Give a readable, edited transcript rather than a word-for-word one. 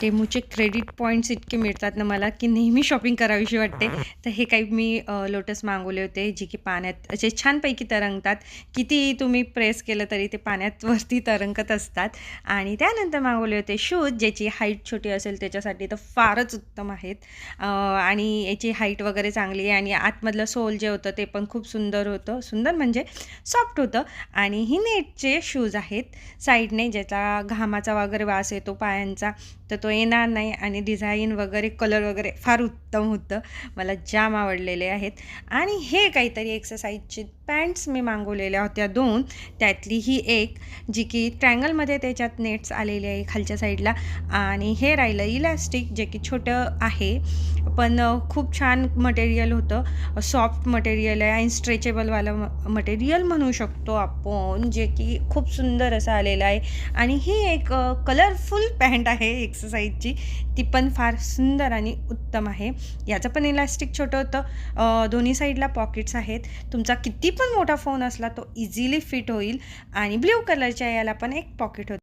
टेमूचे credit points इतके मिळतात ना मला, की नेहमी शॉपिंग करावीशी वाटते. तर हे काही मी लोटस मागवले होते, जे की पाण्यात असे छानपैकी तरंगतात. कितीही तुम्ही प्रेस केलं तरी ते पाण्यात वरती तरंगत असतात. आणि त्यानंतर मागवले होते शूज, ज्याची हाईट छोटी असेल त्याच्यासाठी तर फारच उत्तम आहेत. आणि याची हाईट वगैरे चांगली आहे आणि आतमधलं सोल जे होतं ते पण खूप सुंदर होतं. सुंदर म्हणजे सॉफ्ट होतं. आणि ही नेटचे शूज आहेत. साईडने ज्याचा घामाचा वगैरे वास येतो पायांचा, तर तो येणार नाही आणि डिझाईन वगैरे कलर वगैरे फार उत्तम होतं. मला जाम आवडलेले आहेत. आणि हे काहीतरी एक्सरसाइजची पॅन्ट्स मी मागवलेल्या होत्या 2. त्यातली ही एक, जी की ट्रायंगलमध्ये त्याच्यात नेट्स आलेले आहे खालच्या साईडला. आणि हे राहिलं इलॅस्टिक, जे की छोटं आहे, पण खूप छान मटेरियल होतं. सॉफ्ट मटेरियल आहे आणि स्ट्रेचेबलवालं मटेरियल म्हणू शकतो आपण, जे की खूप सुंदर असं आलेलं आहे. आणि ही एक कलरफुल पॅन्ट आहे एक्सरसाइजची, ती पण फार सुंदर आणि उत्तम आहे. याचं पण इलास्टिक छोटं होतं. दोन्ही साईडला पॉकेट्स आहेत. तुमचा किती पण मोठा फोन असला तो इझिली फिट होईल. आणि ब्ल्यू कलरच्या याला पण एक पॉकेट होतं.